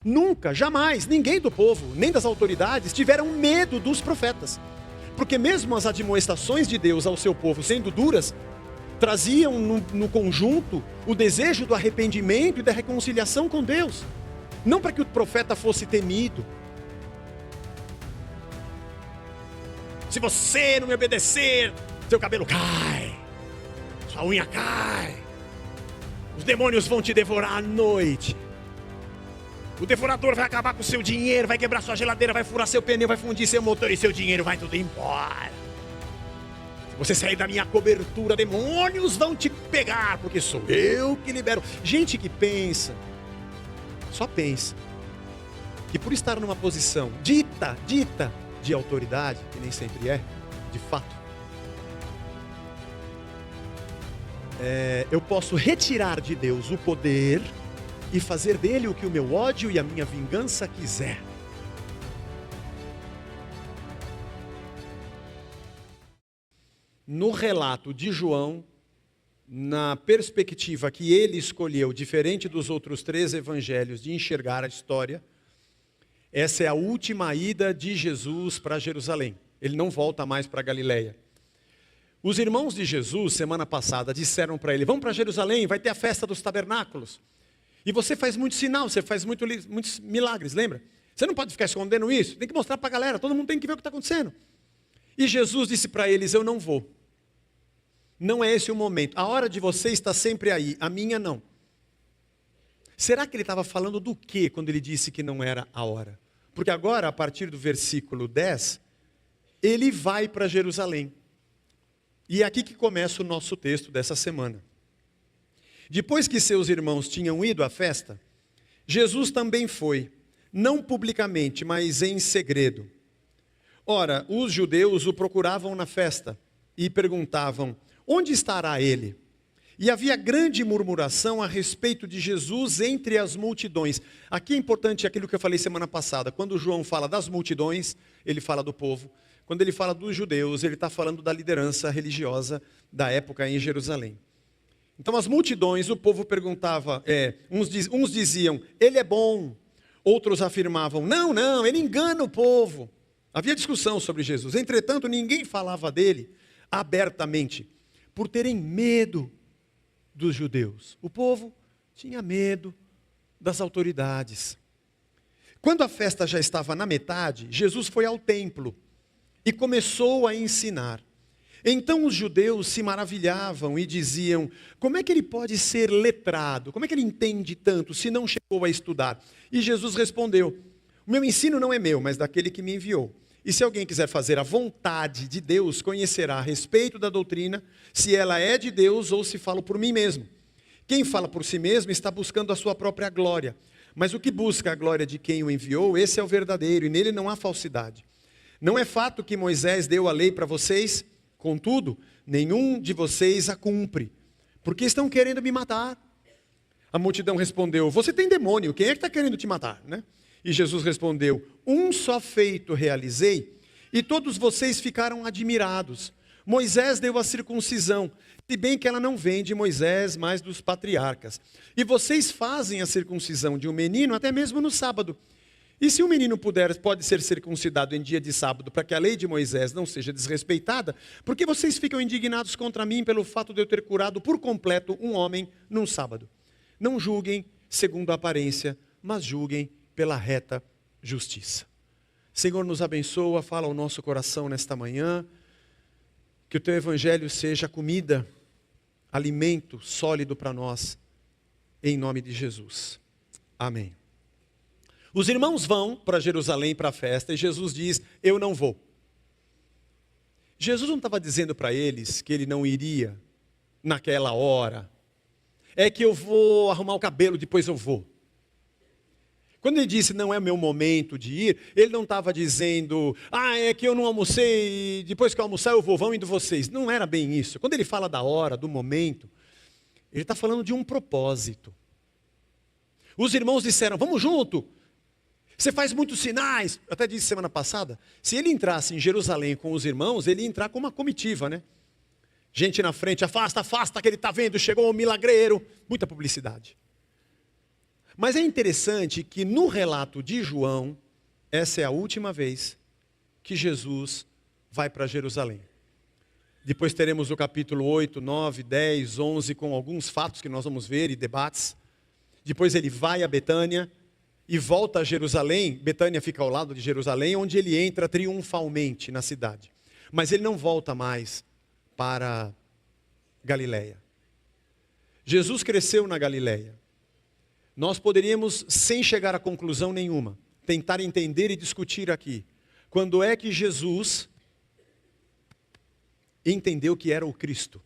Nunca, jamais, ninguém do povo, nem das autoridades, tiveram medo dos profetas. Porque mesmo as admoestações de Deus ao seu povo sendo duras, traziam no conjunto o desejo do arrependimento e da reconciliação com Deus. Não para que o profeta fosse temido. Se você não me obedecer, seu cabelo cai, sua unha cai, os demônios vão te devorar à noite. O devorador vai acabar com o seu dinheiro, vai quebrar sua geladeira, vai furar seu pneu, vai fundir seu motor e seu dinheiro vai tudo embora. Se você sair da minha cobertura, demônios vão te pegar, porque sou eu que libero. Gente que pensa, só pensa, que por estar numa posição dita de autoridade, que nem sempre é, de fato, eu posso retirar de Deus o poder e fazer dele o que o meu ódio e a minha vingança quiser. No relato de João, na perspectiva que ele escolheu, diferente dos outros 3 evangelhos, de enxergar a história, essa é a última ida de Jesus para Jerusalém. Ele não volta mais para Galileia. Os irmãos de Jesus, semana passada, disseram para ele: vamos para Jerusalém, vai ter a festa dos tabernáculos. E você faz muito sinal, você faz muitos milagres, lembra? Você não pode ficar escondendo isso, tem que mostrar para a galera, todo mundo tem que ver o que está acontecendo. E Jesus disse para eles: eu não vou. Não é esse o momento, a hora de vocês está sempre aí, a minha não. Será que ele estava falando do quê quando ele disse que não era a hora? Porque agora, a partir do versículo 10, ele vai para Jerusalém. E é aqui que começa o nosso texto dessa semana. Depois que seus irmãos tinham ido à festa, Jesus também foi, não publicamente, mas em segredo. Ora, os judeus o procuravam na festa e perguntavam: onde estará ele? E havia grande murmuração a respeito de Jesus entre as multidões. Aqui é importante aquilo que eu falei semana passada. Quando João fala das multidões, ele fala do povo. Quando ele fala dos judeus, ele está falando da liderança religiosa da época em Jerusalém. Então as multidões, o povo perguntava, uns diziam: ele é bom. Outros afirmavam: não, ele engana o povo. Havia discussão sobre Jesus. Entretanto, ninguém falava dele abertamente, por terem medo dos judeus. O povo tinha medo das autoridades. Quando a festa já estava na metade, Jesus foi ao templo e começou a ensinar. Então os judeus se maravilhavam e diziam: como é que ele pode ser letrado? Como é que ele entende tanto se não chegou a estudar? E Jesus respondeu: o meu ensino não é meu, mas daquele que me enviou. E se alguém quiser fazer a vontade de Deus, conhecerá a respeito da doutrina, se ela é de Deus ou se falo por mim mesmo. Quem fala por si mesmo está buscando a sua própria glória. Mas o que busca a glória de quem o enviou, esse é o verdadeiro, e nele não há falsidade. Não é fato que Moisés deu a lei para vocês? Contudo, nenhum de vocês a cumpre, porque estão querendo me matar. A multidão respondeu: você tem demônio, quem é que está querendo te matar, né? E Jesus respondeu: um só feito realizei, e todos vocês ficaram admirados. Moisés deu a circuncisão, se bem que ela não vem de Moisés, mas dos patriarcas. E vocês fazem a circuncisão de um menino até mesmo no sábado. E se um menino pode ser circuncidado em dia de sábado, para que a lei de Moisés não seja desrespeitada, por que vocês ficam indignados contra mim pelo fato de eu ter curado por completo um homem num sábado? Não julguem segundo a aparência, mas julguem pela reta justiça. Senhor, nos abençoa, fala ao nosso coração nesta manhã, que o teu evangelho seja comida, alimento sólido para nós, em nome de Jesus. Amém. Os irmãos vão para Jerusalém para a festa e Jesus diz: eu não vou. Jesus não estava dizendo para eles que ele não iria naquela hora. É que eu vou arrumar o cabelo, depois eu vou. Quando ele disse: não é meu momento de ir, ele não estava dizendo: é que eu não almocei, depois que eu almoçar eu vão indo vocês. Não era bem isso. Quando ele fala da hora, do momento, ele está falando de um propósito. Os irmãos disseram: vamos junto. Você faz muitos sinais. Eu até disse semana passada, se ele entrasse em Jerusalém com os irmãos, ele ia entrar com uma comitiva, né? Gente na frente: afasta, afasta que ele está vendo, chegou o milagreiro. Muita publicidade. Mas é interessante que no relato de João, essa é a última vez que Jesus vai para Jerusalém. Depois teremos o capítulo 8, 9, 10, 11, com alguns fatos que nós vamos ver e debates. Depois ele vai a Betânia e volta a Jerusalém. Betânia fica ao lado de Jerusalém, onde ele entra triunfalmente na cidade. Mas ele não volta mais para Galiléia. Jesus cresceu na Galiléia. Nós poderíamos, sem chegar a conclusão nenhuma, tentar entender e discutir aqui. Quando é que Jesus entendeu que era o Cristo?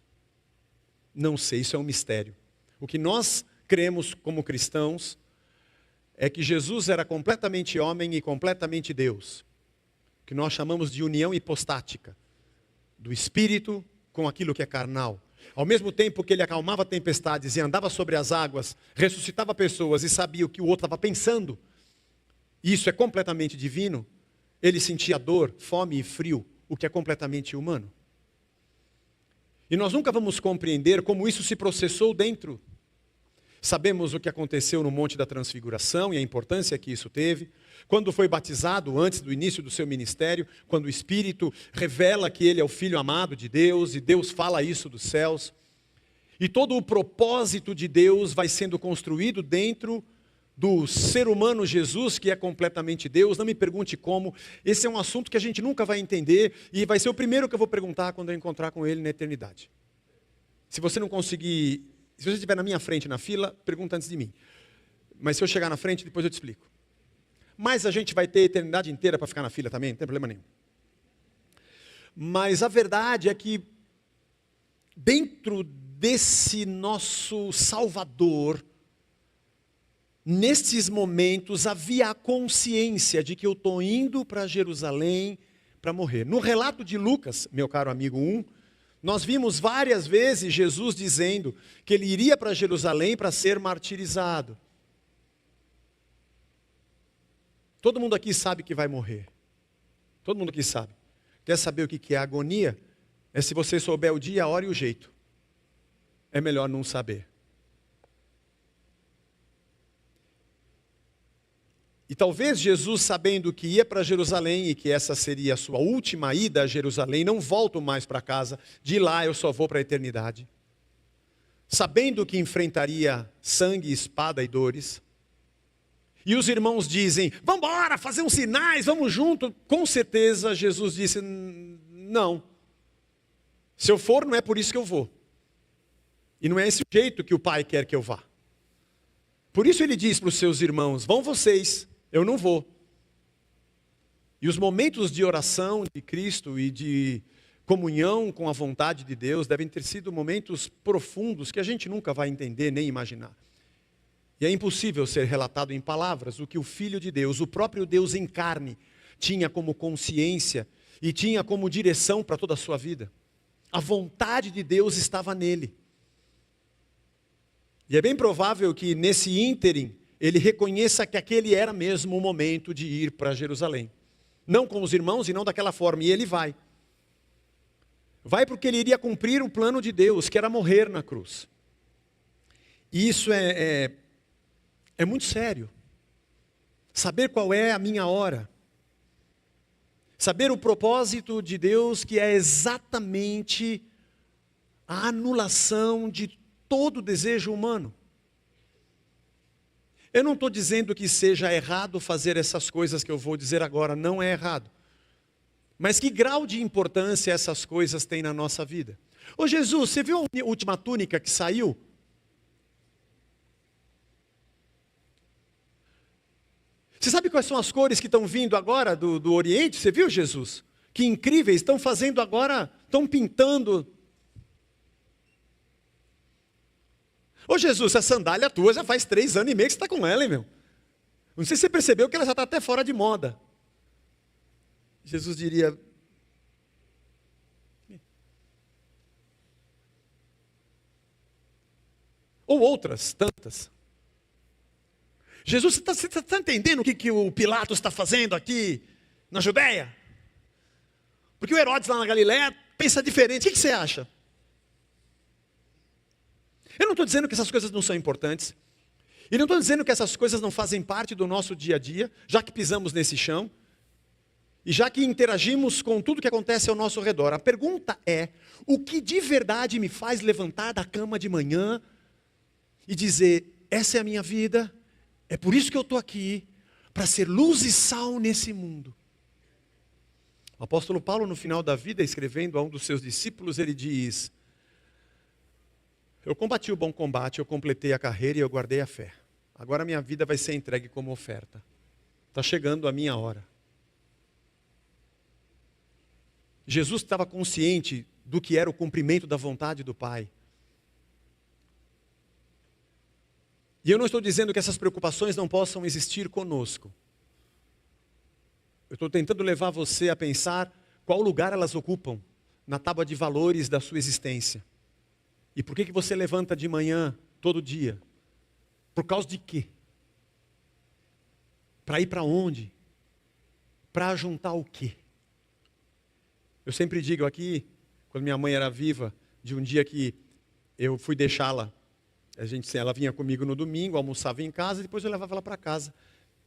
Não sei, isso é um mistério. O que nós cremos como cristãos é que Jesus era completamente homem e completamente Deus. Que nós chamamos de união hipostática. Do Espírito com aquilo que é carnal. Ao mesmo tempo que ele acalmava tempestades e andava sobre as águas, ressuscitava pessoas e sabia o que o outro estava pensando, e isso é completamente divino, ele sentia dor, fome e frio, o que é completamente humano. E nós nunca vamos compreender como isso se processou dentro. Sabemos o que aconteceu no Monte da Transfiguração e a importância que isso teve. Quando foi batizado, antes do início do seu ministério, quando o Espírito revela que ele é o Filho amado de Deus, e Deus fala isso dos céus. E todo o propósito de Deus vai sendo construído dentro do ser humano Jesus, que é completamente Deus. Não me pergunte como, esse é um assunto que a gente nunca vai entender, e vai ser o primeiro que eu vou perguntar quando eu encontrar com ele na eternidade. Se você não conseguir, se você estiver na minha frente na fila, pergunta antes de mim. Mas se eu chegar na frente, depois eu te explico. Mas a gente vai ter a eternidade inteira para ficar na fila também, não tem problema nenhum. Mas a verdade é que dentro desse nosso Salvador, nestes momentos havia a consciência de que eu estou indo para Jerusalém para morrer. No relato de Lucas, meu caro amigo 1, nós vimos várias vezes Jesus dizendo que ele iria para Jerusalém para ser martirizado. Todo mundo aqui sabe que vai morrer. Todo mundo aqui sabe. Quer saber o que é agonia? É se você souber o dia, a hora e o jeito. É melhor não saber. E talvez Jesus, sabendo que ia para Jerusalém e que essa seria a sua última ida a Jerusalém, não volto mais para casa, de lá eu só vou para a eternidade. Sabendo que enfrentaria sangue, espada e dores, e os irmãos dizem, vamos embora, fazer uns sinais, vamos junto. Com certeza Jesus disse, não. Se eu for, não é por isso que eu vou. E não é esse o jeito que o Pai quer que eu vá. Por isso ele diz para os seus irmãos, vão vocês, eu não vou. E os momentos de oração de Cristo e de comunhão com a vontade de Deus devem ter sido momentos profundos que a gente nunca vai entender nem imaginar. E é impossível ser relatado em palavras o que o Filho de Deus, o próprio Deus em carne, tinha como consciência e tinha como direção para toda a sua vida. A vontade de Deus estava nele. E é bem provável que nesse ínterim, ele reconheça que aquele era mesmo o momento de ir para Jerusalém. Não com os irmãos e não daquela forma, e ele vai. Vai porque ele iria cumprir o plano de Deus, que era morrer na cruz. E isso é muito sério. Saber qual é a minha hora. Saber o propósito de Deus, que é exatamente a anulação de todo desejo humano. Eu não estou dizendo que seja errado fazer essas coisas que eu vou dizer agora, não é errado. Mas que grau de importância essas coisas têm na nossa vida? Ô Jesus, você viu a última túnica que saiu? Você sabe quais são as cores que estão vindo agora do Oriente? Você viu, Jesus? Que incríveis, estão fazendo agora, estão pintando. Ô Jesus, essa sandália tua já faz 3 anos e meio que você está com ela, hein, meu? Não sei se você percebeu que ela já está até fora de moda. Jesus diria... Ou outras, tantas. Jesus, você está entendendo o que o Pilatos está fazendo aqui na Judéia? Porque o Herodes lá na Galiléia pensa diferente. O que você acha? Eu não estou dizendo que essas coisas não são importantes. E não estou dizendo que essas coisas não fazem parte do nosso dia a dia, já que pisamos nesse chão, e já que interagimos com tudo que acontece ao nosso redor. A pergunta é, o que de verdade me faz levantar da cama de manhã e dizer, essa é a minha vida, é por isso que eu estou aqui, para ser luz e sal nesse mundo. O apóstolo Paulo, no final da vida, escrevendo a um dos seus discípulos, ele diz, eu combati o bom combate, eu completei a carreira e eu guardei a fé. Agora a minha vida vai ser entregue como oferta. Está chegando a minha hora. Jesus estava consciente do que era o cumprimento da vontade do Pai. E eu não estou dizendo que essas preocupações não possam existir conosco. Eu estou tentando levar você a pensar qual lugar elas ocupam na tábua de valores da sua existência. E por que você levanta de manhã, todo dia? Por causa de quê? Para ir para onde? Para juntar o quê? Eu sempre digo aqui, quando minha mãe era viva, de um dia que eu fui deixá-la, ela vinha comigo no domingo, almoçava em casa, e depois eu levava ela para casa.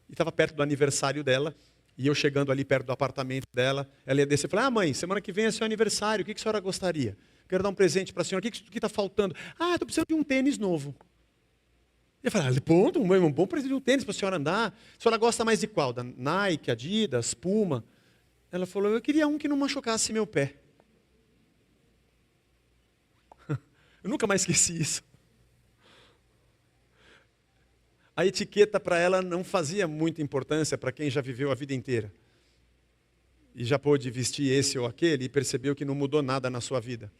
E estava perto do aniversário dela, e eu chegando ali perto do apartamento dela, ela ia descer e falei, mãe, semana que vem é seu aniversário, o que a senhora gostaria? Quero dar um presente para a senhora, o que está faltando? Estou precisando de um tênis novo. Eu falei, pronto, um bom presente de um tênis para a senhora andar. A senhora gosta mais de qual? Da Nike, Adidas, Puma? Ela falou, eu queria um que não machucasse meu pé. Eu nunca mais esqueci isso. A etiqueta para ela não fazia muita importância para quem já viveu a vida inteira. E já pôde vestir esse ou aquele e percebeu que não mudou nada na sua vida.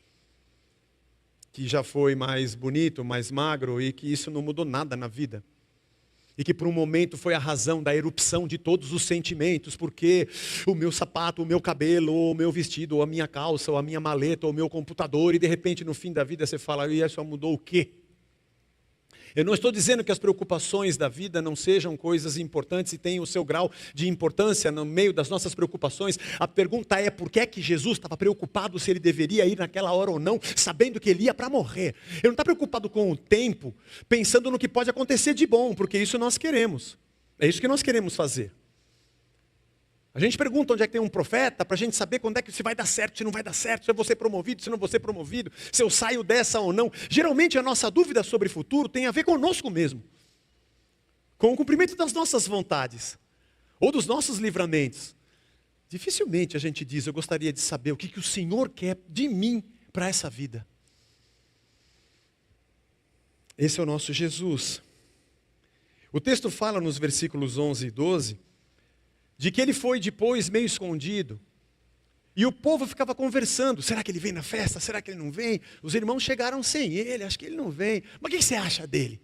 Que já foi mais bonito, mais magro e que isso não mudou nada na vida. E que por um momento foi a razão da erupção de todos os sentimentos, porque o meu sapato, o meu cabelo, ou o meu vestido, ou a minha calça, ou a minha maleta, ou o meu computador, e de repente no fim da vida você fala, e isso mudou o quê? Eu não estou dizendo que as preocupações da vida não sejam coisas importantes e tenham o seu grau de importância no meio das nossas preocupações. A pergunta é por que é que Jesus estava preocupado se ele deveria ir naquela hora ou não, sabendo que ele ia para morrer. Ele não está preocupado com o tempo, pensando no que pode acontecer de bom, porque isso nós queremos. É isso que nós queremos fazer. A gente pergunta onde é que tem um profeta, para a gente saber quando é que se vai dar certo, se não vai dar certo, se eu vou ser promovido, se não vou ser promovido, se eu saio dessa ou não. Geralmente a nossa dúvida sobre o futuro tem a ver conosco mesmo. Com o cumprimento das nossas vontades, ou dos nossos livramentos. Dificilmente a gente diz, eu gostaria de saber o que o Senhor quer de mim para essa vida. Esse é o nosso Jesus. O texto fala nos versículos 11 e 12, de que ele foi depois meio escondido, e o povo ficava conversando, será que ele vem na festa, será que ele não vem? Os irmãos chegaram sem ele, acho que ele não vem, mas o que você acha dele?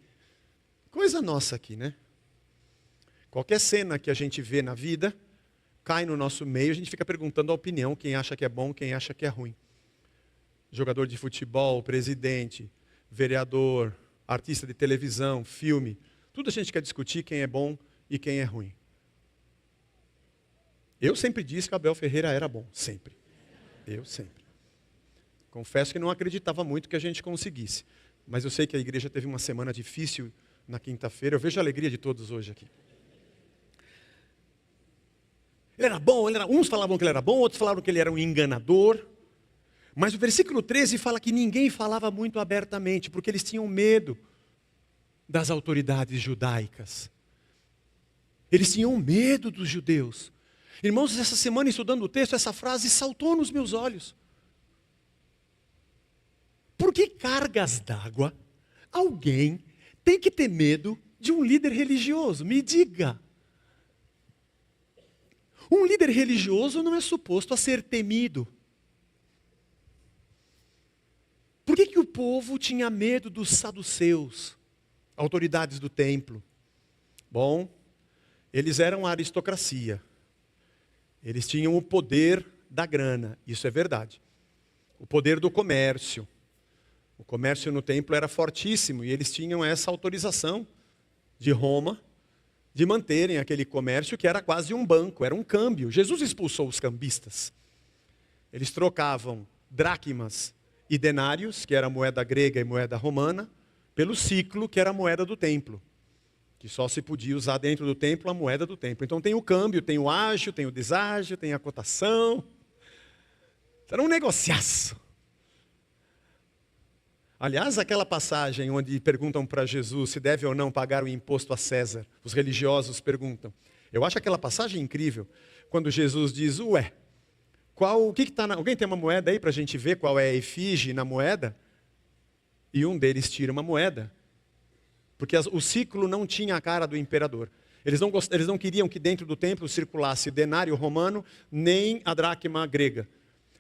Coisa nossa aqui, né? Qualquer cena que a gente vê na vida, cai no nosso meio, a gente fica perguntando a opinião, quem acha que é bom, quem acha que é ruim. Jogador de futebol, presidente, vereador, artista de televisão, filme, tudo a gente quer discutir quem é bom e quem é ruim. Eu sempre disse que Abel Ferreira era bom, sempre. Eu sempre. Confesso que não acreditava muito que a gente conseguisse. Mas eu sei que a igreja teve uma semana difícil na quinta-feira. Eu vejo a alegria de todos hoje aqui. Ele era bom, uns falavam que ele era bom, outros falavam que ele era um enganador. Mas o versículo 13 fala que ninguém falava muito abertamente, porque eles tinham medo das autoridades judaicas. Eles tinham medo dos judeus. Irmãos, essa semana estudando o texto, essa frase saltou nos meus olhos. Por que cargas d'água alguém tem que ter medo de um líder religioso? Me diga. Um líder religioso não é suposto a ser temido. Por que o povo tinha medo dos saduceus, autoridades do templo? Bom, eles eram a aristocracia. Eles tinham o poder da grana, isso é verdade. O poder do comércio. O comércio no templo era fortíssimo e eles tinham essa autorização de Roma de manterem aquele comércio que era quase um banco, era um câmbio. Jesus expulsou os cambistas. Eles trocavam dracmas e denários, que era a moeda grega e moeda romana, pelo ciclo, que era a moeda do templo. que só se podia usar dentro do templo a moeda do templo. Então tem o câmbio, tem o ágio, tem o deságio, tem a cotação. Era um negociaço. Aliás, aquela passagem onde perguntam para Jesus se deve ou não pagar o imposto a César, os religiosos perguntam. Eu acho aquela passagem incrível, quando Jesus diz, ué, alguém tem uma moeda aí para a gente ver qual é a efígie na moeda? E um deles tira uma moeda, porque o ciclo não tinha a cara do imperador. Eles não queriam que dentro do templo circulasse denário romano, nem a dracma grega.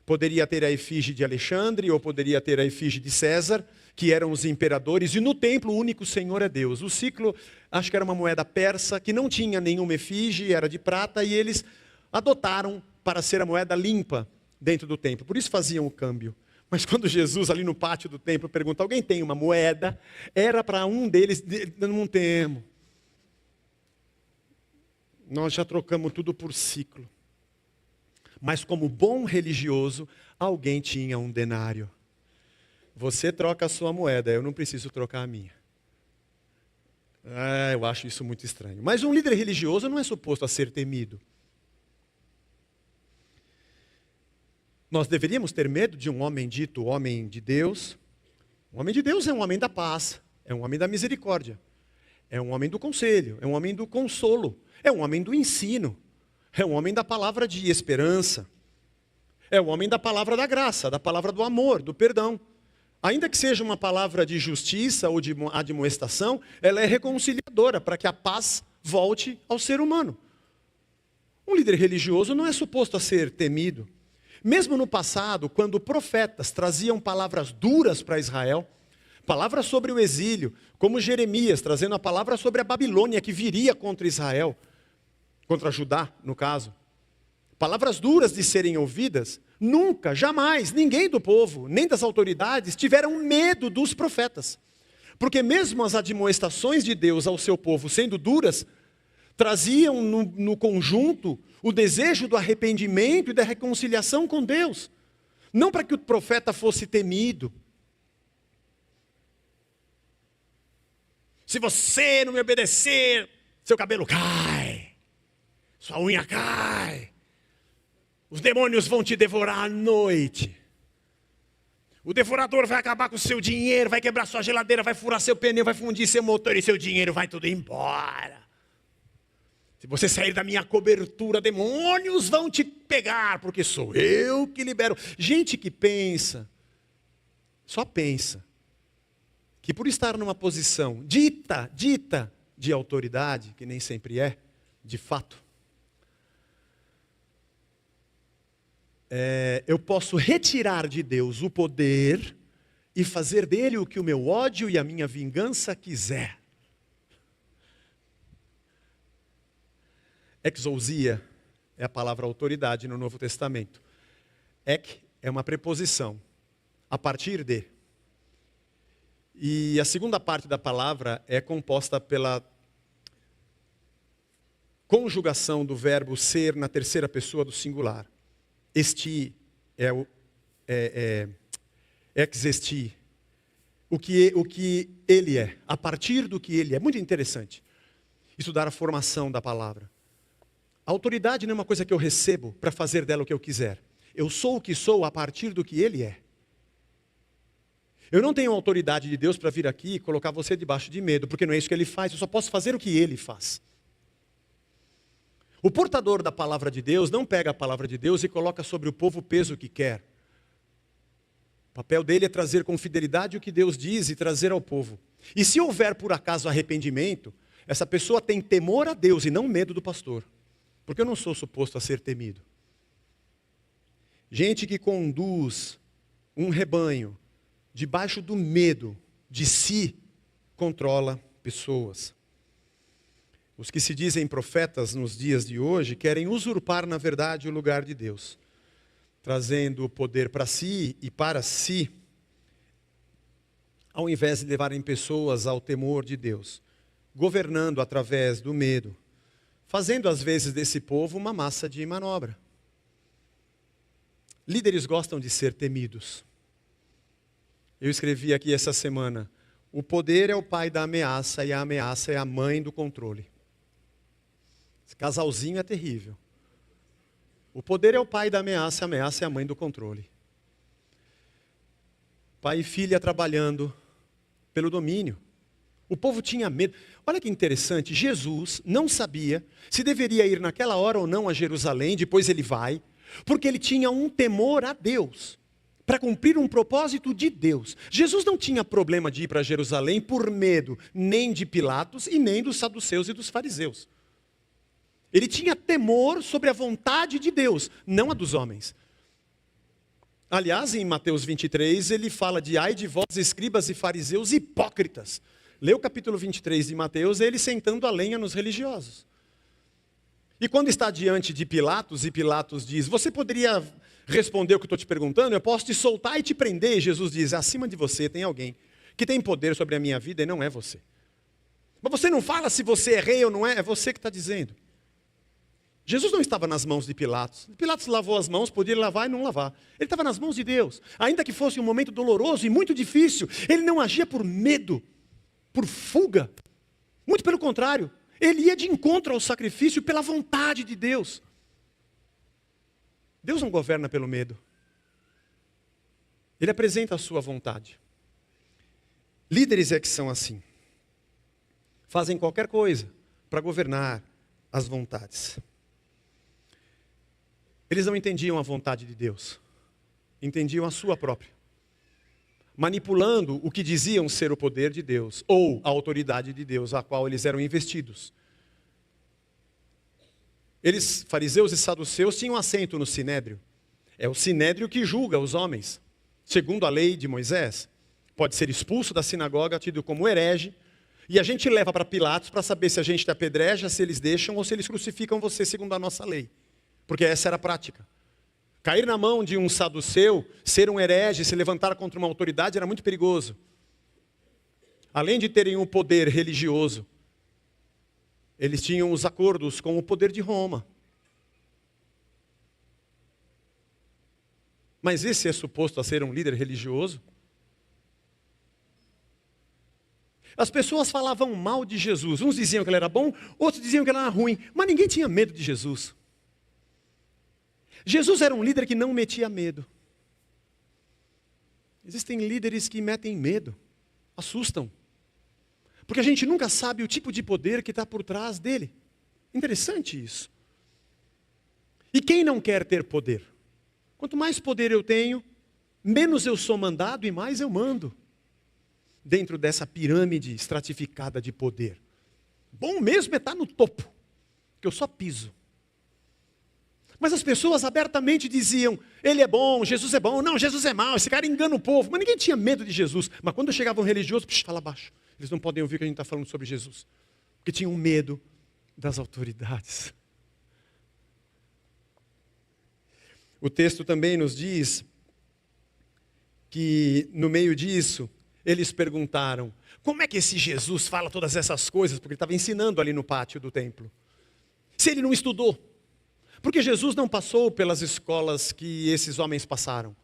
Poderia ter a efígie de Alexandre, ou poderia ter a efígie de César, que eram os imperadores, e no templo o único Senhor é Deus. O ciclo, acho que era uma moeda persa, que não tinha nenhuma efígie, era de prata, e eles adotaram para ser a moeda limpa dentro do templo. Por isso faziam o câmbio. Mas quando Jesus, ali no pátio do templo, pergunta, alguém tem uma moeda? Era para um deles, não temos. Nós já trocamos tudo por ciclo. Mas como bom religioso, alguém tinha um denário. Você troca a sua moeda, eu não preciso trocar a minha. Eu acho isso muito estranho. Mas um líder religioso não é suposto a ser temido. Nós deveríamos ter medo de um homem dito homem de Deus. O homem de Deus é um homem da paz, é um homem da misericórdia, é um homem do conselho, é um homem do consolo, é um homem do ensino. É um homem da palavra de esperança. É um homem da palavra da graça, da palavra do amor, do perdão. Ainda que seja uma palavra de justiça ou de admoestação, ela é reconciliadora para que a paz volte ao ser humano. Um líder religioso não é suposto a ser temido. Mesmo no passado, quando profetas traziam palavras duras para Israel, palavras sobre o exílio, como Jeremias, trazendo a palavra sobre a Babilônia que viria contra Israel, contra Judá, no caso. Palavras duras de serem ouvidas, nunca, jamais, ninguém do povo, nem das autoridades, tiveram medo dos profetas. Porque mesmo as admoestações de Deus ao seu povo sendo duras, traziam no conjunto o desejo do arrependimento e da reconciliação com Deus. Não para que o profeta fosse temido. Se você não me obedecer, seu cabelo cai. Sua unha cai. Os demônios vão te devorar à noite. O devorador vai acabar com o seu dinheiro, vai quebrar sua geladeira, vai furar seu pneu, vai fundir seu motor e seu dinheiro vai tudo embora. Se você sair da minha cobertura, demônios vão te pegar, porque sou eu que libero. Gente que pensa, só pensa, que por estar numa posição dita de autoridade, que nem sempre é, de fato, eu posso retirar de Deus o poder e fazer dele o que o meu ódio e a minha vingança quiser. Exousia é a palavra autoridade no Novo Testamento. Ek é uma preposição, a partir de. E a segunda parte da palavra é composta pela conjugação do verbo ser na terceira pessoa do singular. Esti exesti. O que ele é, a partir do que ele é. Muito interessante estudar a formação da palavra. A autoridade não é uma coisa que eu recebo para fazer dela o que eu quiser. Eu sou o que sou a partir do que ele é. Eu não tenho autoridade de Deus para vir aqui e colocar você debaixo de medo, porque não é isso que ele faz, eu só posso fazer o que ele faz. O portador da palavra de Deus não pega a palavra de Deus e coloca sobre o povo o peso que quer. O papel dele é trazer com fidelidade o que Deus diz e trazer ao povo. E se houver por acaso arrependimento, essa pessoa tem temor a Deus e não medo do pastor. Porque eu não sou suposto a ser temido. Gente que conduz um rebanho debaixo do medo de si, controla pessoas. Os que se dizem profetas nos dias de hoje querem usurpar, na verdade, o lugar de Deus, trazendo o poder para si e para si, ao invés de levarem pessoas ao temor de Deus, governando através do medo, fazendo às vezes desse povo uma massa de manobra. Líderes gostam de ser temidos. Eu escrevi aqui essa semana, O poder é o pai da ameaça e a ameaça é a mãe do controle. Esse casalzinho é terrível. O poder é o pai da ameaça, a ameaça é a mãe do controle. Pai e filha trabalhando pelo domínio. O povo tinha medo. Olha que interessante, Jesus não sabia se deveria ir naquela hora ou não a Jerusalém, depois ele vai, porque ele tinha um temor a Deus, para cumprir um propósito de Deus. Jesus não tinha problema de ir para Jerusalém por medo, nem de Pilatos e nem dos saduceus e dos fariseus. Ele tinha temor sobre a vontade de Deus, não a dos homens. Aliás, em Mateus 23, ele fala de ai de vós, escribas e fariseus hipócritas. Lê o capítulo 23 de Mateus, ele sentando a lenha nos religiosos. E quando está diante de Pilatos, e Pilatos diz, você poderia responder o que eu estou te perguntando? Eu posso te soltar e te prender. E Jesus diz, acima de você tem alguém que tem poder sobre a minha vida e não é você. Mas você não fala se você é rei ou não é, é você que está dizendo. Jesus não estava nas mãos de Pilatos. Pilatos lavou as mãos, podia lavar e não lavar. Ele estava nas mãos de Deus. Ainda que fosse um momento doloroso e muito difícil, ele não agia por medo, por fuga. Muito pelo contrário, ele ia de encontro ao sacrifício pela vontade de Deus. Deus não governa pelo medo. Ele apresenta a sua vontade. Líderes é que são assim. Fazem qualquer coisa para governar as vontades. Eles não entendiam a vontade de Deus. Entendiam a sua própria. Manipulando o que diziam ser o poder de Deus, ou a autoridade de Deus, a qual eles eram investidos. Eles, fariseus e saduceus, tinham assento no sinédrio. É o sinédrio que julga os homens, segundo a lei de Moisés. Pode ser expulso da sinagoga, tido como herege, e a gente leva para Pilatos para saber se a gente te apedreja, se eles deixam, ou se eles crucificam você segundo a nossa lei. Porque essa era a prática. Cair na mão de um saduceu, ser um herege, se levantar contra uma autoridade era muito perigoso. Além de terem um poder religioso, eles tinham os acordos com o poder de Roma. Mas esse é suposto a ser um líder religioso? As pessoas falavam mal de Jesus. Uns diziam que ele era bom, outros diziam que ele era ruim. Mas ninguém tinha medo de Jesus. Jesus era um líder que não metia medo. Existem líderes que metem medo, assustam. Porque a gente nunca sabe o tipo de poder que está por trás dele. Interessante isso. E quem não quer ter poder? Quanto mais poder eu tenho, menos eu sou mandado e mais eu mando. Dentro dessa pirâmide estratificada de poder. Bom mesmo é estar no topo, que eu só piso. Mas as pessoas abertamente diziam, ele é bom, Jesus é bom, não, Jesus é mau, esse cara engana o povo. Mas ninguém tinha medo de Jesus. Mas quando chegava um religioso, fala baixo. Eles não podem ouvir o que a gente está falando sobre Jesus. Porque tinham medo das autoridades. O texto também nos diz que no meio disso, eles perguntaram, como é que esse Jesus fala todas essas coisas? Porque ele estava ensinando ali no pátio do templo. Se ele não estudou. Porque Jesus não passou pelas escolas que esses homens passaram.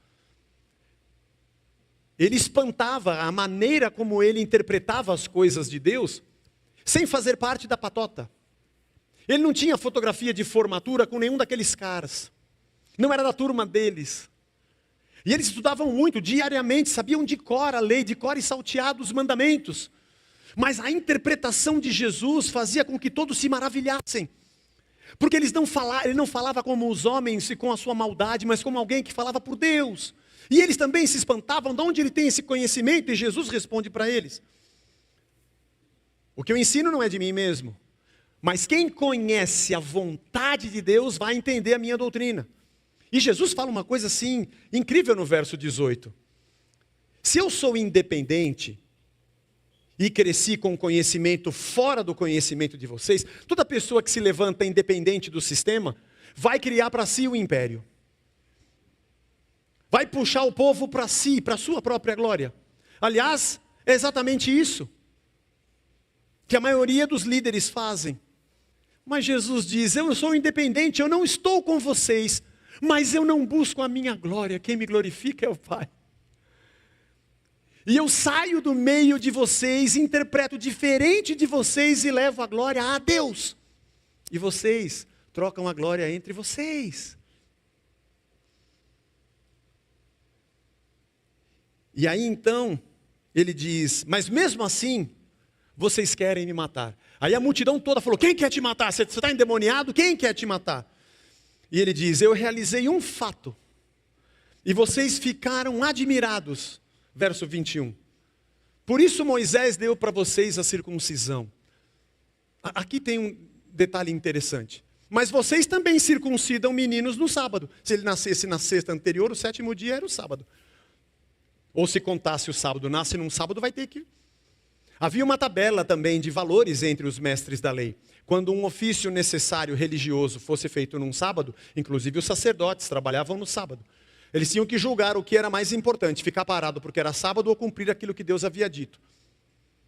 Ele espantava a maneira como ele interpretava as coisas de Deus, sem fazer parte da patota. Ele não tinha fotografia de formatura com nenhum daqueles caras. Não era da turma deles. E eles estudavam muito, diariamente, sabiam de cor a lei, de cor e salteado os mandamentos. Mas a interpretação de Jesus fazia com que todos se maravilhassem. Porque ele não falava como os homens e com a sua maldade, mas como alguém que falava por Deus. E eles também se espantavam de onde ele tem esse conhecimento, e Jesus responde para eles. O que eu ensino não é de mim mesmo, mas quem conhece a vontade de Deus vai entender a minha doutrina. E Jesus fala uma coisa assim, incrível no verso 18. Se eu sou independente e cresci com conhecimento fora do conhecimento de vocês, toda pessoa que se levanta independente do sistema, vai criar para si o império. Vai puxar o povo para si, para a sua própria glória. Aliás, é exatamente isso que a maioria dos líderes fazem. Mas Jesus diz, eu sou independente, eu não estou com vocês, mas eu não busco a minha glória, quem me glorifica é o Pai. E eu saio do meio de vocês, interpreto diferente de vocês e levo a glória a Deus. E vocês trocam a glória entre vocês. E aí então, ele diz, mas mesmo assim, vocês querem me matar. Aí a multidão toda falou, quem quer te matar? Você está endemoniado? Quem quer te matar? E ele diz, eu realizei um fato. E vocês ficaram admirados. Verso 21. Por isso Moisés deu para vocês a circuncisão. Aqui tem um detalhe interessante. Mas vocês também circuncidam meninos no sábado. Se ele nascesse na sexta anterior, o sétimo dia era o sábado. Ou se contasse o sábado, nasce num sábado, vai ter que... Havia uma tabela também de valores entre os mestres da lei. Quando um ofício necessário religioso fosse feito num sábado, inclusive os sacerdotes trabalhavam no sábado. Eles tinham que julgar o que era mais importante, ficar parado porque era sábado ou cumprir aquilo que Deus havia dito.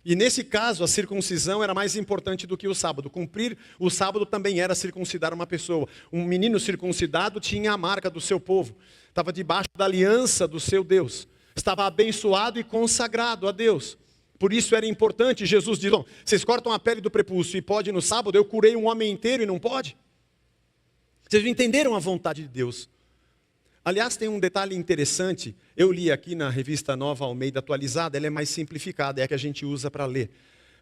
E nesse caso, a circuncisão era mais importante do que o sábado. Cumprir o sábado também era circuncidar uma pessoa. Um menino circuncidado tinha a marca do seu povo. Estava debaixo da aliança do seu Deus. Estava abençoado e consagrado a Deus. Por isso era importante. Jesus diz, bom, vocês cortam a pele do prepúcio e pode no sábado, eu curei um homem inteiro e não pode? Vocês não entenderam a vontade de Deus. Aliás, tem um detalhe interessante, eu li aqui na revista Nova Almeida atualizada, ela é mais simplificada, é a que a gente usa para ler.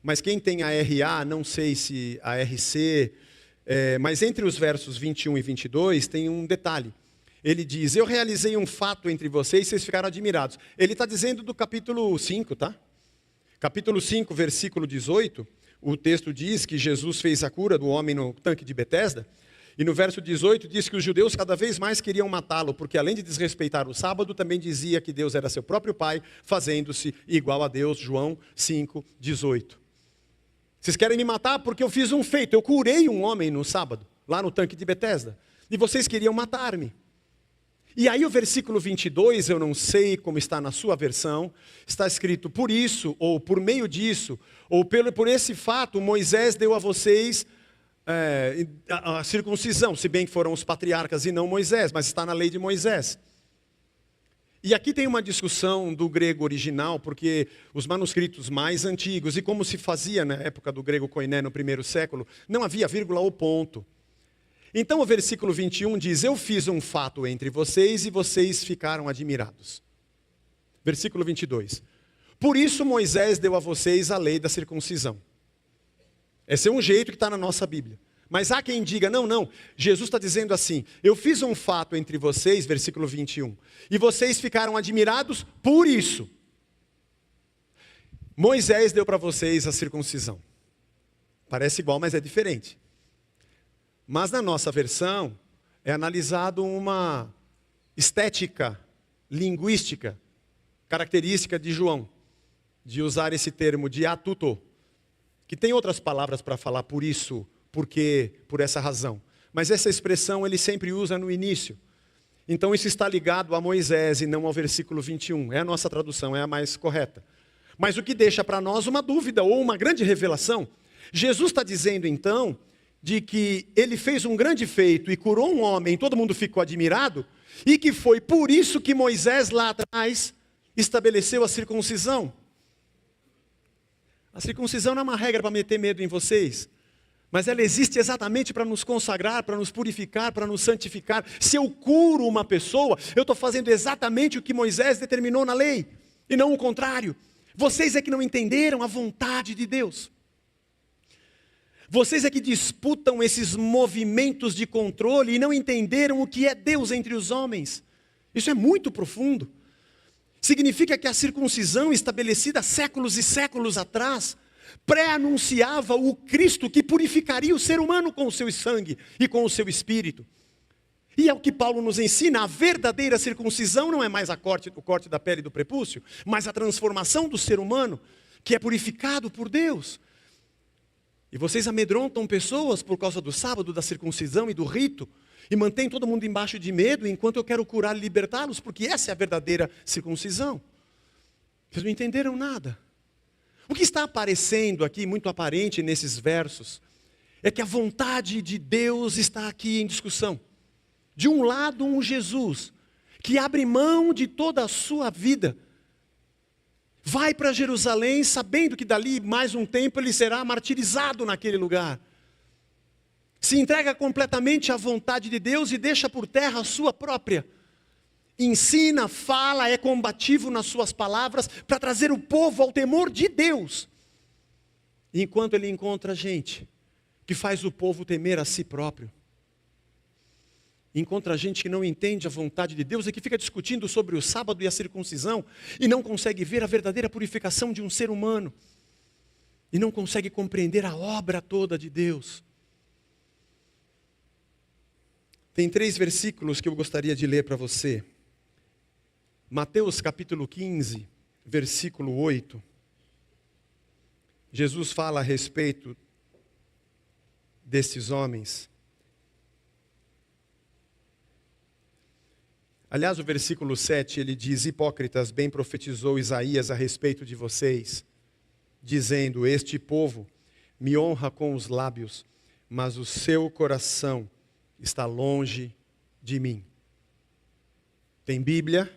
Mas quem tem a RA, não sei se a RC, mas entre os versos 21 e 22 tem um detalhe. Ele diz, eu realizei um fato entre vocês, vocês ficaram admirados. Ele está dizendo do capítulo 5, tá? Capítulo 5, versículo 18, o texto diz que Jesus fez a cura do homem no tanque de Betesda. E no verso 18 diz que os judeus cada vez mais queriam matá-lo, porque além de desrespeitar o sábado, também dizia que Deus era seu próprio pai, fazendo-se igual a Deus, João 5, 18. Vocês querem me matar porque eu fiz um feito, eu curei um homem no sábado, lá no tanque de Betesda, e vocês queriam matar-me. E aí o versículo 22, eu não sei como está na sua versão, está escrito, por isso, ou por meio disso, ou por esse fato, Moisés deu a vocês a circuncisão, se bem que foram os patriarcas e não Moisés, mas está na lei de Moisés. E aqui tem uma discussão do grego original, porque os manuscritos mais antigos, e como se fazia na época do grego koiné no primeiro século, não havia vírgula ou ponto. Então o versículo 21 diz, eu fiz um fato entre vocês e vocês ficaram admirados. Versículo 22. Por isso Moisés deu a vocês a lei da circuncisão. Esse é um jeito que está na nossa Bíblia. Mas há quem diga, não, Jesus está dizendo assim, eu fiz um fato entre vocês, versículo 21, e vocês ficaram admirados por isso. Moisés deu para vocês a circuncisão. Parece igual, mas é diferente. Mas na nossa versão, é analisado uma estética, linguística, característica de João, de usar esse termo de atuto, que tem outras palavras para falar por isso, porque, por essa razão. Mas essa expressão ele sempre usa no início. Então isso está ligado a Moisés e não ao versículo 21. É a nossa tradução, é a mais correta. Mas o que deixa para nós uma dúvida ou uma grande revelação. Jesus está dizendo então, de que ele fez um grande feito e curou um homem, todo mundo ficou admirado, e que foi por isso que Moisés lá atrás estabeleceu a circuncisão. A circuncisão não é uma regra para meter medo em vocês, mas ela existe exatamente para nos consagrar, para nos purificar, para nos santificar. Se eu curo uma pessoa, eu estou fazendo exatamente o que Moisés determinou na lei, e não o contrário. Vocês é que não entenderam a vontade de Deus. Vocês é que disputam esses movimentos de controle e não entenderam o que é Deus entre os homens. Isso é muito profundo. Significa que a circuncisão estabelecida séculos e séculos atrás pré-anunciava o Cristo que purificaria o ser humano com o seu sangue e com o seu espírito. E é o que Paulo nos ensina, a verdadeira circuncisão não é mais o corte da pele do prepúcio, mas a transformação do ser humano que é purificado por Deus. E vocês amedrontam pessoas por causa do sábado, da circuncisão e do rito, e mantêm todo mundo embaixo de medo, enquanto eu quero curar e libertá-los, porque essa é a verdadeira circuncisão. Vocês não entenderam nada. O que está aparecendo aqui, muito aparente nesses versos, é que a vontade de Deus está aqui em discussão. De um lado, um Jesus, que abre mão de toda a sua vida, vai para Jerusalém sabendo que dali mais um tempo ele será martirizado naquele lugar. Se entrega completamente à vontade de Deus e deixa por terra a sua própria. Ensina, fala, é combativo nas suas palavras para trazer o povo ao temor de Deus. E enquanto ele encontra gente que faz o povo temer a si próprio, encontra gente que não entende a vontade de Deus e que fica discutindo sobre o sábado e a circuncisão e não consegue ver a verdadeira purificação de um ser humano e não consegue compreender a obra toda de Deus. Tem 3 versículos que eu gostaria de ler para você. Mateus capítulo 15, versículo 8. Jesus fala a respeito desses homens. Aliás, o versículo 7, ele diz: hipócritas, bem profetizou Isaías a respeito de vocês, dizendo: este povo me honra com os lábios, mas o seu coração está longe de mim. Tem Bíblia,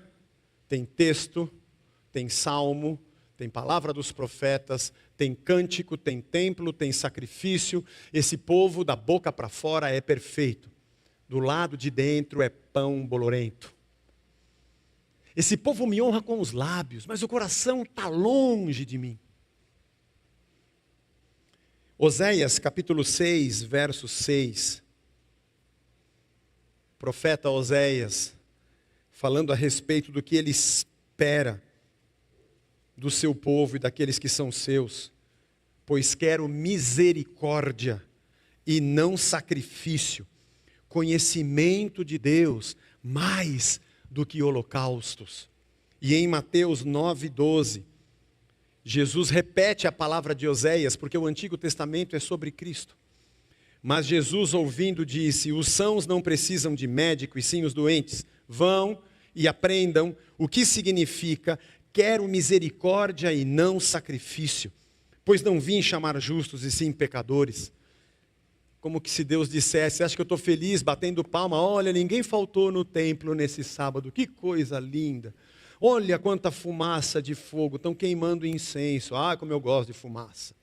tem texto, tem salmo, tem palavra dos profetas, tem cântico, tem templo, tem sacrifício. Esse povo da boca para fora é perfeito. Do lado de dentro é pão bolorento. Esse povo me honra com os lábios, mas o coração está longe de mim. Oséias capítulo 6, verso 6. Profeta Oséias, falando a respeito do que ele espera do seu povo e daqueles que são seus. Pois quero misericórdia e não sacrifício, conhecimento de Deus mais do que holocaustos. E em Mateus 9:12, Jesus repete a palavra de Oséias, porque o Antigo Testamento é sobre Cristo. Mas Jesus, ouvindo, disse: os sãos não precisam de médico, e sim os doentes. Vão e aprendam o que significa: quero misericórdia e não sacrifício, pois não vim chamar justos e sim pecadores. Como que se Deus dissesse: acha que eu estou feliz batendo palma? Olha, ninguém faltou no templo nesse sábado, que coisa linda. Olha quanta fumaça de fogo, estão queimando incenso. Ah, como eu gosto de fumaça.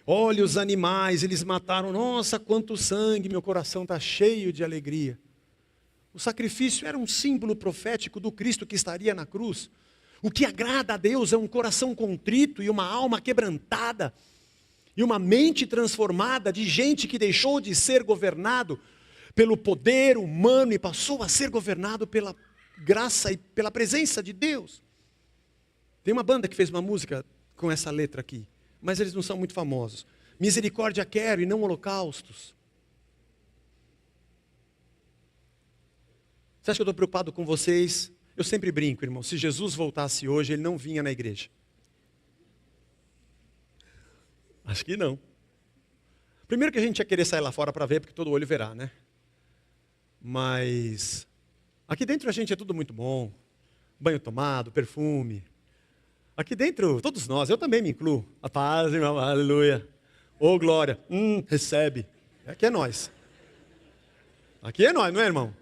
Olha os animais, eles mataram, nossa, quanto sangue, meu coração está cheio de alegria. O sacrifício era um símbolo profético do Cristo que estaria na cruz. O que agrada a Deus é um coração contrito e uma alma quebrantada, e uma mente transformada de gente que deixou de ser governado pelo poder humano e passou a ser governado pela graça e pela presença de Deus. Tem uma banda que fez uma música com essa letra aqui, mas eles não são muito famosos. Misericórdia quero e não holocaustos. Você acha que eu estou preocupado com vocês? Eu sempre brinco, irmão, se Jesus voltasse hoje, ele não vinha na igreja. Acho que não. Primeiro que a gente ia querer sair lá fora para ver, porque todo olho verá, né? Mas aqui dentro a gente é tudo muito bom. Banho tomado, perfume. Aqui dentro, todos nós, eu também me incluo. A paz, irmão, aleluia. Ô, glória. Recebe. Aqui é nós. Aqui é nós, não é, irmão?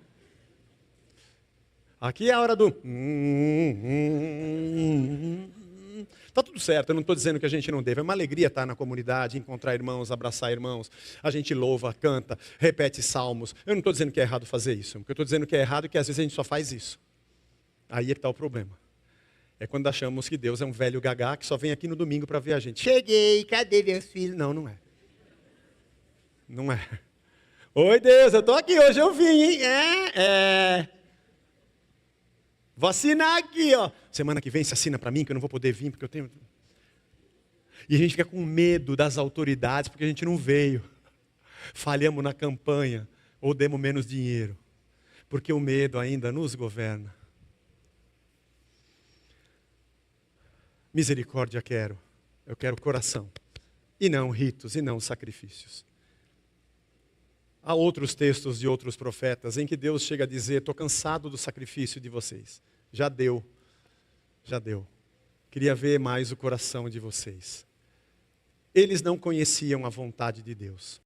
Aqui é a hora do... Está tudo certo, eu não estou dizendo que a gente não deve. É uma alegria estar na comunidade, encontrar irmãos, abraçar irmãos. A gente louva, canta, repete salmos. Eu não estou dizendo que é errado fazer isso. O que eu estou dizendo que é errado é que às vezes a gente só faz isso. Aí é que está o problema. É quando achamos que Deus é um velho gagá que só vem aqui no domingo para ver a gente. Cheguei, cadê meus filhos? Não, não é. Não é. Oi, Deus, eu estou aqui, hoje eu vim, hein? Vou assinar aqui, ó. Semana que vem se assina para mim, que eu não vou poder vir, porque eu tenho... E a gente fica com medo das autoridades, porque a gente não veio. Falhamos na campanha, ou demos menos dinheiro. Porque o medo ainda nos governa. Misericórdia quero. Eu quero coração. E não ritos, e não sacrifícios. Há outros textos de outros profetas em que Deus chega a dizer: estou cansado do sacrifício de vocês. Já deu. Já deu. Queria ver mais o coração de vocês. Eles não conheciam a vontade de Deus.